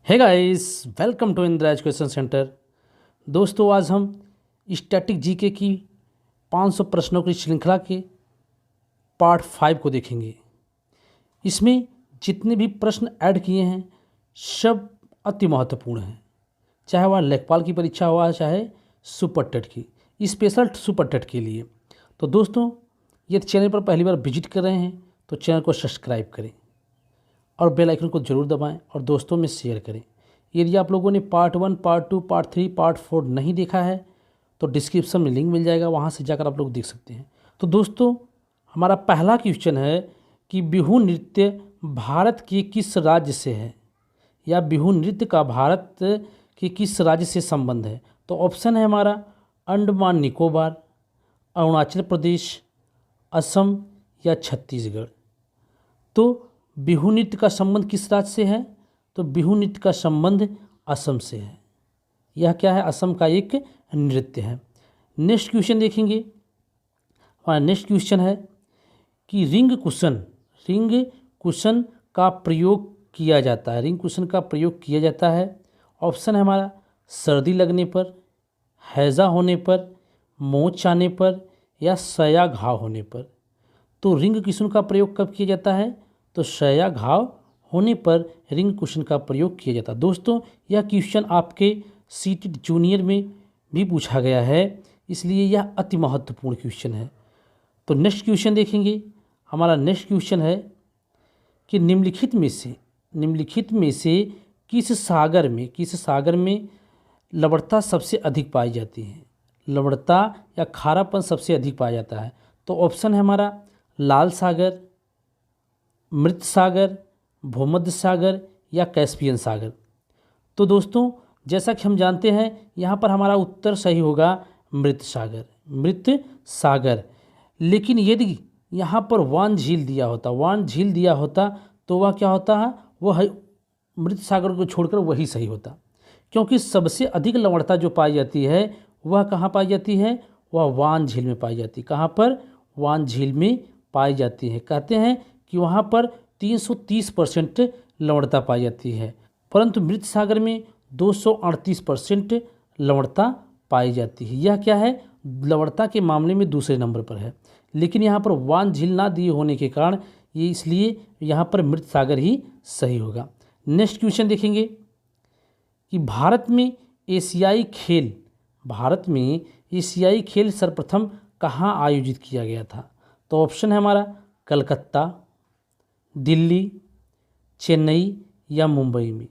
Hey guys, welcome to Indira education centre. दोस्तों, आज हम स्टैटिक जीके की 500 प्रश्नों की श्रृंखला के पार्ट 5 को देखेंगे। इसमें जितने भी प्रश्न ऐड किए हैं सब अति महत्वपूर्ण हैं, चाहे वह लेखपाल की परीक्षा हुआ चाहे सुपर टेट की, स्पेशल सुपर टेट के लिए। तो दोस्तों, यदि चैनल पर पहली बार विजिट कर रहे हैं तो चैनल को सब्सक्राइब करें और बेल आइकन को जरूर दबाएं और दोस्तों में शेयर करें। यदि आप लोगों ने पार्ट 1, पार्ट 2, पार्ट 3, पार्ट 4 नहीं देखा है तो डिस्क्रिप्शन में लिंक मिल जाएगा, वहां से जाकर आप लोग देख सकते हैं। तो दोस्तों, हमारा पहला क्वेश्चन है कि बिहू नृत्य भारत के किस राज्य से है, या बिहू नृत्य का भारत के किस राज्य से संबंध है। तो ऑप्शन है हमारा अंडमान निकोबार, अरुणाचल प्रदेश, असम या छत्तीसगढ़। तो बिहू नृत्य का संबंध किस राज्य से है? तो बिहू नृत्य का संबंध असम से है। यह क्या है? असम का एक नृत्य है। नेक्स्ट क्वेश्चन देखेंगे। हमारा नेक्स्ट क्वेश्चन है कि रिंग कुशन का प्रयोग किया जाता है। रिंग कुशन का प्रयोग किया जाता है। ऑप्शन है हमारा सर्दी लगने पर, हैजा होने पर, मोच आने पर या सया घाव होने पर। तो रिंग कुशन का प्रयोग कब किया जाता है? तो सया घाव होने पर रिंग कुशन का प्रयोग किया जाता है। दोस्तों, यह क्वेश्चन आपके सीटेट जूनियर में भी पूछा गया है, इसलिए यह अति महत्वपूर्ण क्वेश्चन है। तो नेक्स्ट क्वेश्चन देखेंगे। हमारा नेक्स्ट क्वेश्चन है कि निम्नलिखित में से किस सागर में लवणता सबसे अधिक पाई जाती है? लवणता या खारापन सबसे अधिक पाया जाता है। तो ऑप्शन है हमारा लाल सागर, मृत सागर, भूमध्य सागर या कैस्पियन सागर। तो दोस्तों, जैसा कि हम जानते हैं यहाँ पर हमारा उत्तर सही होगा मृत सागर। लेकिन यदि यहाँ पर वान झील दिया होता तो वह क्या होता है? वह मृत सागर को छोड़कर वही सही होता, क्योंकि सबसे अधिक लवणता जो पाई जाती है वह कहाँ पाई जाती है? वह वान झील में पाई जाती है। कहाँ पर? वान झील में पाई जाती है। कहते हैं कि वहाँ पर 330% लवणता पाई जाती है, परंतु मृत सागर में 238% लवणता पाई जाती है। यह क्या है? लवणता के मामले में दूसरे नंबर पर है, लेकिन यहाँ पर वान झील ना दिए होने के कारण ये, इसलिए यहाँ पर मृत सागर ही सही होगा। नेक्स्ट क्वेश्चन देखेंगे कि भारत में एशियाई खेल सर्वप्रथम कहाँ आयोजित किया गया था? तो ऑप्शन है हमारा कलकत्ता, दिल्ली, चेन्नई या मुंबई में।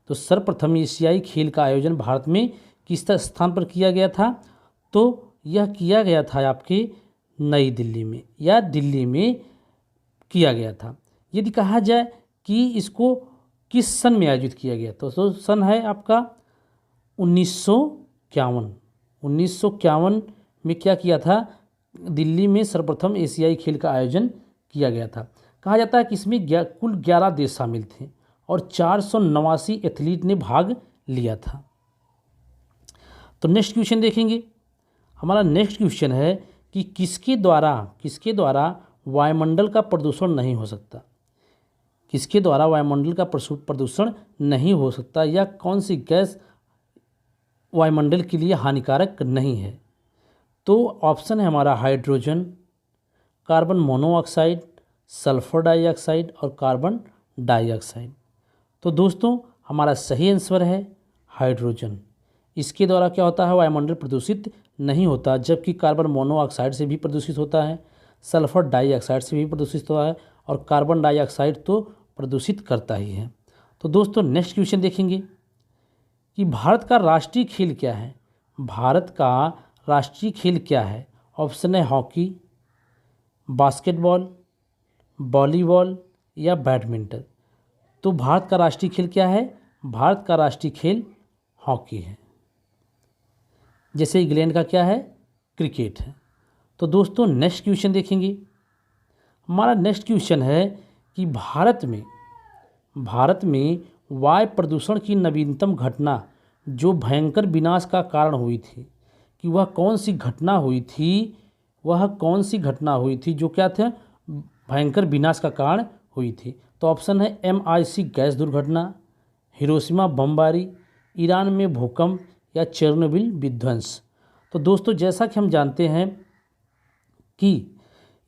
तो सर्वप्रथम एशियाई खेल का आयोजन भारत में किस स्थान पर किया गया था? तो यह किया गया था आपके नई दिल्ली में या दिल्ली में किया गया था। यदि कहा जाए कि इसको किस सन में आयोजित किया गया तो सन है आपका 1951 में क्या किया था? दिल्ली में सर्वप्रथम एशियाई खेल का आयोजन किया गया था। कहा जाता है कि इसमें कुल 11 देश शामिल थे और 489 एथलीट ने भाग लिया था। तो नेक्स्ट क्वेश्चन देखेंगे। हमारा नेक्स्ट क्वेश्चन है कि किसके द्वारा वायुमंडल का प्रदूषण नहीं हो सकता? किसके द्वारा वायुमंडल का प्रदूषण नहीं हो सकता, या कौन सी गैस वायुमंडल के लिए हानिकारक नहीं है? तो ऑप्शन है हमारा hydrogen, carbon monoxide, sulphur dioxide और कार्बन डाइऑक्साइड। तो दोस्तों, हमारा सही आंसर है हाइड्रोजन। इसके द्वारा क्या होता है? वायुमंडल प्रदूषित नहीं होता, जबकि कार्बन मोनोऑक्साइड से भी प्रदूषित होता है, सल्फर डाइऑक्साइड से भी प्रदूषित होता है और कार्बन डाइऑक्साइड तो प्रदूषित करता ही है। तो दोस्तों, नेक्स्ट क्वेश्चन देखेंगे कि भारत का राष्ट्रीय खेल क्या है? भारत का राष्ट्रीय खेल क्या है? ऑप्शन है हॉकी, बास्केटबॉल, वॉलीबॉल या बैडमिंटन। तो भारत का राष्ट्रीय खेल क्या है? भारत का राष्ट्रीय खेल हॉकी है, जैसे इंग्लैंड का क्या है? क्रिकेट है। तो दोस्तों, नेक्स्ट क्वेश्चन देखेंगे। हमारा नेक्स्ट क्वेश्चन है कि भारत में वायु प्रदूषण की नवीनतम घटना जो भयंकर विनाश का कारण हुई थी, कि वह कौन सी घटना हुई थी जो क्या थे? भयंकर विनाश का कारण हुई थी। तो ऑप्शन है MIC गैस दुर्घटना, हिरोशिमा बमबारी, ईरान में भूकंप या चेरनोबिल विध्वंस। तो दोस्तों जैसा कि हम जानते हैं कि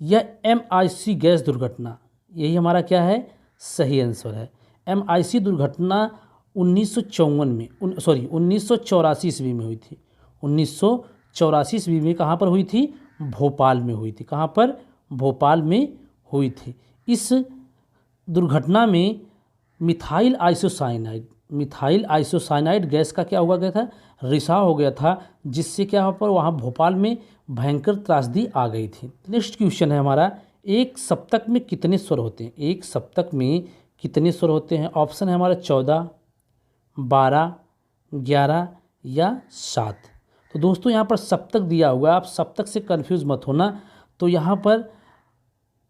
यह MIC गैस दुर्घटना, यही हमारा क्या है, सही आंसर है। MIC दुर्घटना 1984 ईस्वी में हुई थी। 1984 ईस्वी में कहाँ पर हुई थी, भोपाल में हुई थी। कहाँ पर, भोपाल में हुई थी। इस दुर्घटना में मिथाइल आइसोसाइनाइड गैस का क्या हुआ गया था, रिसाव हो गया था, जिससे क्या पर वहाँ भोपाल में भयंकर त्रासदी आ गई थी। नेक्स्ट क्वेश्चन है हमारा, एक सप्तक में कितने स्वर होते हैं? एक सप्तक में कितने स्वर होते हैं? ऑप्शन है हमारा 14, 12, 11 या 7। तो दोस्तों यहाँ पर सप्तक दिया हुआ है, आप सप्तक से कंफ्यूज मत होना। तो यहाँ पर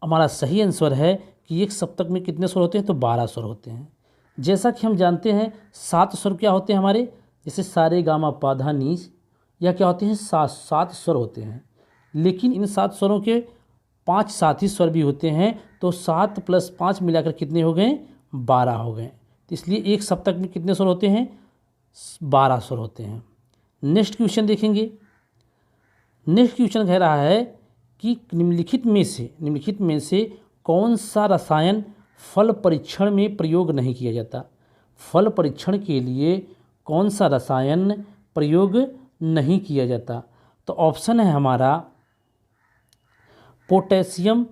हमारा सही आंसर है कि एक सप्तक में कितने स्वर होते हैं, तो 12 स्वर होते हैं। जैसा कि हम जानते हैं 7 स्वर क्या होते हैं हमारे, जैसे सारे गामा पाधा नीस, या क्या होते हैं, 7 स्वर होते हैं। लेकिन इन 7 स्वरों के 5 साथी स्वर भी होते हैं, तो 7 + 5 मिलाकर कितने हो गए, 12 हो गए। तो इसलिए एक सप्तक में कितने स्वर होते हैं, 12 स्वर होते हैं। नेक्स्ट क्वेश्चन देखेंगे। नेक्स्ट क्वेश्चन कह रहा है कि निम्नलिखित में से कौन सा रसायन फल परीक्षण में प्रयोग नहीं किया जाता? फल परीक्षण के लिए कौन सा रसायन प्रयोग नहीं किया जाता? तो ऑप्शन है हमारा potassium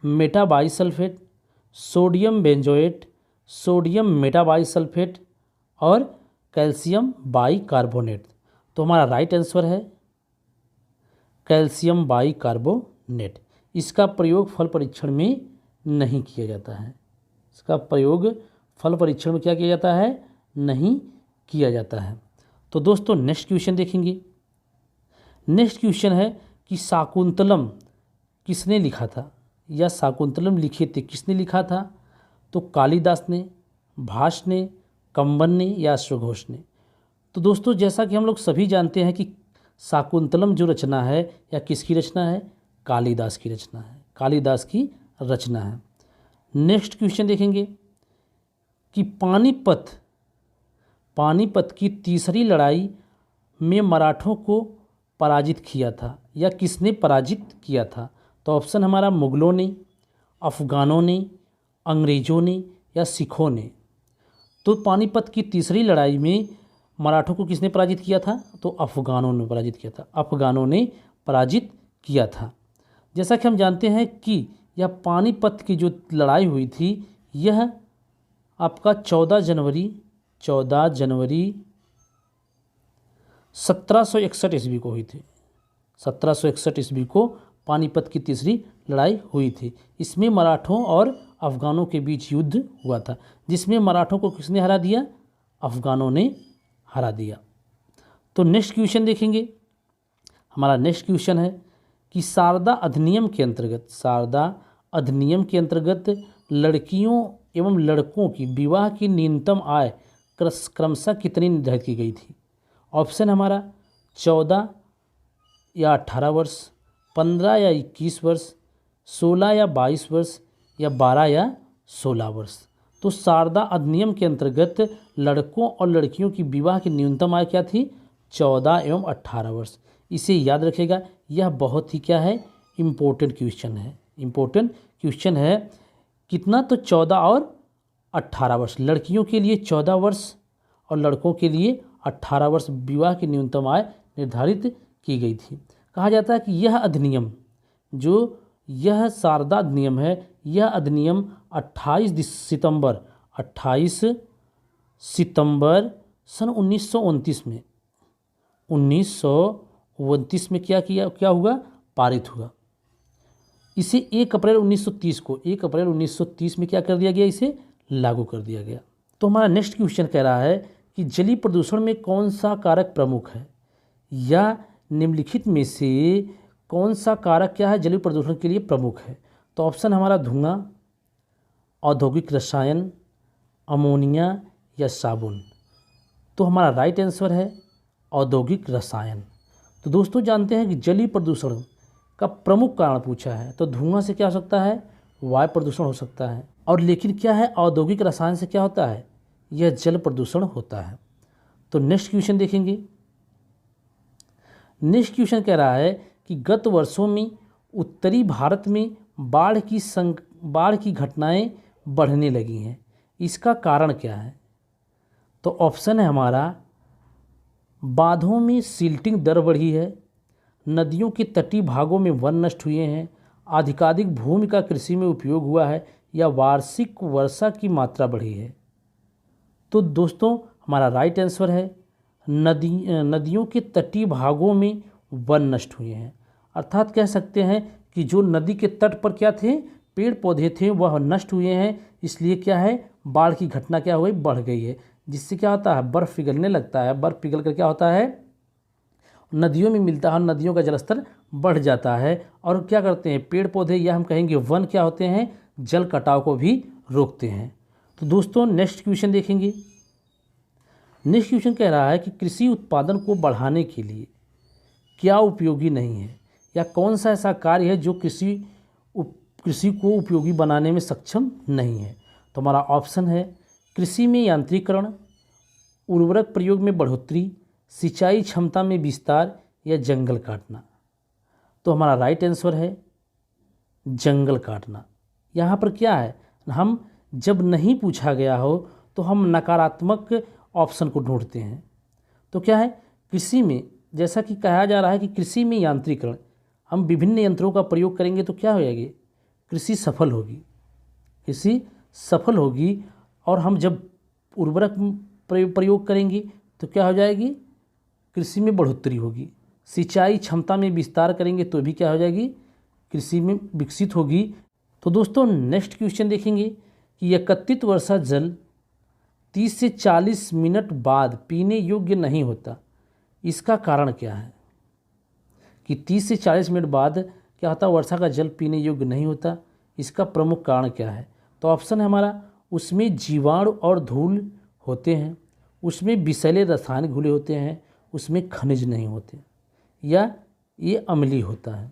metabisulphite, sodium benzoate, sodium metabisulphite और कैल्शियम बाइकार्बोनेट। तो हमारा राइट आंसर है कैल्शियम बाइकार्बोनेट। इसका प्रयोग फल परीक्षण में नहीं किया जाता है। इसका प्रयोग फल परीक्षण में क्या किया जाता है, नहीं किया जाता है। तो दोस्तों नेक्स्ट क्वेश्चन देखेंगे। नेक्स्ट क्वेश्चन है कि शाकुंतलम किसने लिखा था, या शाकुंतलम लिखे थे किसने लिखा था? तो कालिदास ने, भास ने, कंबन ने या अश्वघोष ने। तो दोस्तों जैसा कि हम लोग सभी जानते हैं कि शाकुंतलम जो रचना है या किसकी रचना है, कालिदास की रचना है, कालिदास की रचना है। नेक्स्ट क्वेश्चन देखेंगे कि पानीपत की तीसरी लड़ाई में मराठों को पराजित किया था, या किसने पराजित किया था? तो ऑप्शन हमारा मुगलों ने, अफ़गानों ने, अंग्रेज़ों ने या सिखों ने। तो पानीपत की तीसरी लड़ाई में मराठों को किसने पराजित किया था? तो अफ़गानों ने पराजित किया था, अफ़गानों ने पराजित किया था। जैसा कि हम जानते हैं कि यह पानीपत की जो लड़ाई हुई थी, यह आपका 14 जनवरी 1761 ईस्वी को हुई थी। 1761 ईस्वी को पानीपत की तीसरी लड़ाई हुई थी। इसमें मराठों और अफ़गानों के बीच युद्ध हुआ था, जिसमें मराठों को किसने हरा दिया, अफ़गानों ने हरा दिया। तो नेक्स्ट क्वेश्चन देखेंगे। हमारा नेक्स्ट क्वेश्चन है कि शारदा अधिनियम के अंतर्गत लड़कियों एवं लड़कों की विवाह की न्यूनतम आय क्रमशः कितनी निर्धारित की गई थी? ऑप्शन हमारा 14 या 18 वर्ष, 15 या 21 वर्ष, 16 या 22 वर्ष या 12 या 16 वर्ष। तो शारदा अधिनियम के अंतर्गत लड़कों और लड़कियों की विवाह की न्यूनतम आयु क्या थी? 14 एवं 18 वर्ष। इसे याद रखेगा, यह बहुत ही क्या है, इम्पोर्टेंट क्वेश्चन है। कितना? तो 14 और 18 वर्ष। लड़कियों के लिए 14 वर्ष और लड़कों के लिए 18 वर्ष विवाह की न्यूनतम आय निर्धारित की गई थी। कहा जाता है कि यह अधिनियम, जो यह शारदा अधिनियम है, यह अधिनियम 28 सितंबर सन 1929 में क्या हुआ, पारित हुआ। इसे 1 अप्रैल 1930 में क्या कर दिया गया, इसे लागू कर दिया गया। तो हमारा नेक्स्ट क्वेश्चन कह रहा है कि जलीय प्रदूषण में कौन सा कारक प्रमुख है, या निम्नलिखित में से कौन सा कारक क्या है जलीय प्रदूषण के लिए प्रमुख है? तो ऑप्शन हमारा धुआं, औद्योगिक रसायन, अमोनिया या साबुन। तो हमारा राइट आंसर है औद्योगिक रसायन। तो दोस्तों जानते हैं कि जलीय प्रदूषण का प्रमुख कारण पूछा है, तो धुआं से क्या हो सकता है, वायु प्रदूषण हो सकता है। और लेकिन क्या है, औद्योगिक रसायन से क्या होता है, यह जल प्रदूषण होता है। तो नेक्स्ट क्वेश्चन देखेंगे। नेक्स्ट क्वेश्चन कह रहा है कि गत वर्षों में उत्तरी भारत में बाढ़ की घटनाएं बढ़ने लगी हैं, इसका कारण क्या है? तो ऑप्शन है हमारा, बांधों में सिल्टिंग दर बढ़ी है, नदियों के तटीय भागों में वन नष्ट हुए हैं, अधिकाधिक भूमि का कृषि में उपयोग हुआ है, या वार्षिक वर्षा की मात्रा बढ़ी है। तो दोस्तों हमारा राइट आंसर है नदियों के तटीय भागों में वन नष्ट हुए हैं। अर्थात कह सकते हैं कि जो नदी के तट पर क्या थे, पेड़ पौधे थे, वह नष्ट हुए हैं, इसलिए क्या है, बाढ़ की घटना क्या हुई, बढ़ गई है। जिससे क्या होता है, बर्फ़ पिघलने लगता है, बर्फ़ पिघल कर क्या होता है, नदियों में मिलता है, नदियों का जलस्तर बढ़ जाता है। और क्या करते हैं, पेड़ पौधे या हम कहेंगे वन क्या होते हैं, जल कटाव को भी रोकते हैं। तो दोस्तों नेक्स्ट क्वेश्चन देखेंगे। नेक्स्ट क्वेश्चन कह रहा है कि कृषि उत्पादन को बढ़ाने के लिए क्या उपयोगी नहीं है, या कौन सा ऐसा कार्य है जो कृषि को उपयोगी बनाने में सक्षम नहीं है? तो हमारा ऑप्शन है कृषि में यांत्रिकरण, उर्वरक प्रयोग में बढ़ोतरी, सिंचाई क्षमता में विस्तार, या जंगल काटना। तो हमारा राइट आंसर है जंगल काटना। यहाँ पर क्या है, हम जब नहीं पूछा गया हो तो हम नकारात्मक ऑप्शन को ढूंढते हैं। तो क्या है, कृषि में जैसा कि कहा जा रहा है कि कृषि में यांत्रिकरण, हम विभिन्न यंत्रों का प्रयोग करेंगे तो क्या हो जाएगी, कृषि सफल होगी, कृषि सफल होगी। और हम जब उर्वरक प्रयोग करेंगे तो क्या हो जाएगी, कृषि में बढ़ोतरी होगी। सिंचाई क्षमता में विस्तार करेंगे तो भी क्या हो जाएगी, कृषि में विकसित होगी। तो दोस्तों नेक्स्ट क्वेश्चन देखेंगे कि एकत्रित वर्षा जल 30 से 40 मिनट बाद पीने योग्य नहीं होता, इसका कारण क्या है? कि 30 से 40 मिनट बाद क्या होता है, वर्षा का जल पीने योग्य नहीं होता, इसका प्रमुख कारण क्या है? तो ऑप्शन है हमारा, उसमें जीवाणु और धूल होते हैं, उसमें विषैले रसायन घुले होते हैं, उसमें खनिज नहीं होते, या ये अम्लीय होता है।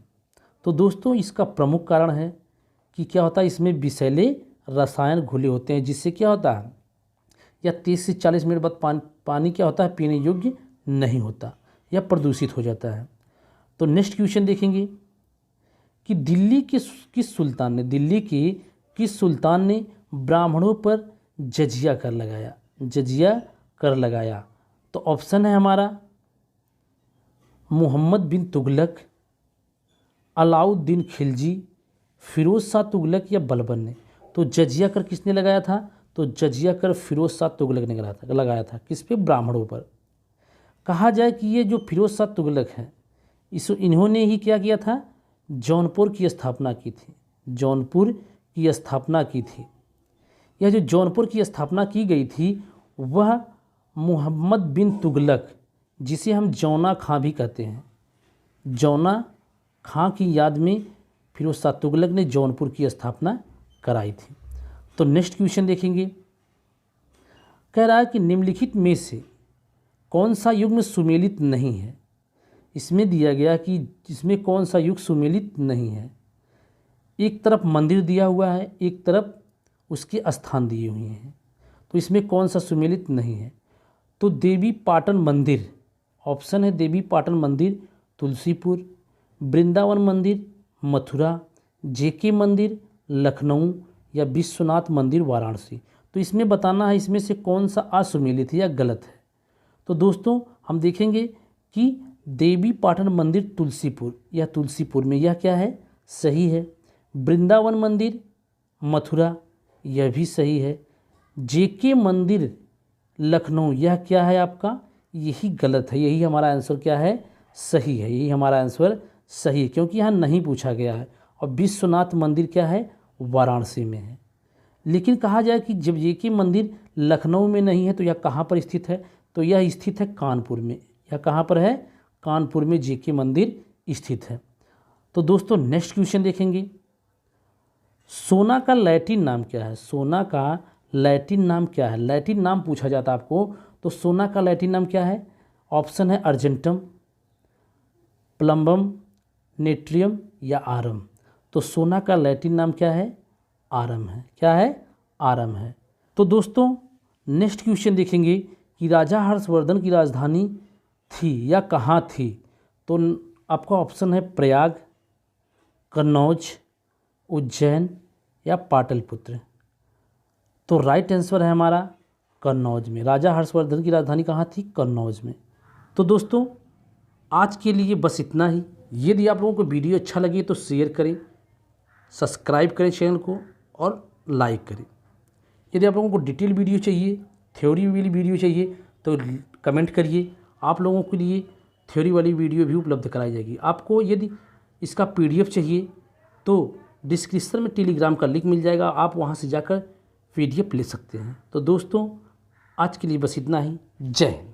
तो दोस्तों इसका प्रमुख कारण है कि क्या होता है, इसमें विषैले रसायन घुले होते हैं, जिससे क्या होता है, या 30 से 40 मिनट बाद पानी क्या होता है, पीने योग्य नहीं होता या प्रदूषित हो जाता है। तो नेक्स्ट क्वेश्चन देखेंगे कि दिल्ली के किस सुल्तान ने ब्राह्मणों पर जजिया कर लगाया? तो ऑप्शन है हमारा, मोहम्मद बिन तुगलक, अलाउद्दीन खिलजी, फिरोज शाह तुगलक, या बलबन ने। तो जजिया कर किसने लगाया था? तो जजिया कर फिरोज शाह तुगलक ने लगाया था। किस पे? ब्राह्मणों पर। कहा जाए कि ये जो फिरोज शाह तुगलक हैं, इन्होंने ही क्या किया था, जौनपुर की स्थापना की थी, जौनपुर की स्थापना की थी। यह जो जौनपुर की स्थापना की गई थी वह मोहम्मद बिन तुगलक, जिसे हम जौना खां भी कहते हैं, जौना खां की याद में फिरोज शाह तुगलक ने जौनपुर की स्थापना कराई थी। तो नेक्स्ट क्वेश्चन देखेंगे। कह रहा है कि निम्नलिखित में से कौन सा युग्म सुमेलित नहीं है? इसमें दिया गया कि इसमें कौन सा युग सुमेलित नहीं है। एक तरफ मंदिर दिया हुआ है, एक तरफ उसके स्थान दिए हुए हैं, तो इसमें कौन सा सुमेलित नहीं है? तो देवी पाटन मंदिर, ऑप्शन है देवी पाटन मंदिर तुलसीपुर, वृंदावन मंदिर मथुरा, जेके मंदिर लखनऊ, या विश्वनाथ मंदिर वाराणसी। तो इसमें बताना है इसमें से कौन सा असुमेलित है या गलत है। तो दोस्तों हम देखेंगे कि देवी पाटन मंदिर तुलसीपुर में यह क्या है, सही है। वृंदावन मंदिर मथुरा, यह भी सही है। जेके मंदिर लखनऊ, यह क्या है आपका, यही गलत है। यही हमारा आंसर क्या है, सही है। यही हमारा आंसर सही है, क्योंकि यहाँ नहीं पूछा गया है। और विश्वनाथ मंदिर क्या है, वाराणसी में है। लेकिन कहा जाए कि जब जेके मंदिर लखनऊ में नहीं है तो यह कहाँ पर स्थित है? तो यह स्थित है कानपुर में। यह कहाँ पर है? कानपुर में जेके मंदिर स्थित है। तो दोस्तों नेक्स्ट क्वेश्चन देखेंगे। सोना का लैटिन नाम क्या है? सोना का लैटिन नाम क्या है? लैटिन नाम पूछा जाता है आपको, तो सोना का लैटिन नाम क्या है? ऑप्शन है अर्जेंटम, प्लम्बम, नेट्रियम, या आरम। तो सोना का लैटिन नाम क्या है? आरम है। क्या है? आरम है। तो दोस्तों नेक्स्ट क्वेश्चन देखेंगे कि राजा हर्षवर्धन की राजधानी थी या कहाँ थी। तो आपका ऑप्शन है प्रयाग, कन्नौज, उज्जैन या पाटलिपुत्र। तो राइट आंसर है हमारा कन्नौज में। राजा हर्षवर्धन की राजधानी कहाँ थी? कन्नौज में। तो दोस्तों आज के लिए बस इतना ही। यदि आप लोगों को वीडियो अच्छा लगे तो शेयर करें, सब्सक्राइब करें चैनल को और लाइक करें। यदि आप लोगों को डिटेल वीडियो चाहिए, थ्योरी वाली वीडियो चाहिए तो कमेंट करिए। आप लोगों के लिए थ्योरी वाली वीडियो भी उपलब्ध कराई जाएगी। आपको यदि इसका PDF चाहिए तो डिस्क्रिप्शन में टेलीग्राम का लिंक मिल जाएगा, आप वहां से जाकर PDF ले सकते हैं। तो दोस्तों आज के लिए बस इतना ही। जय हिंद।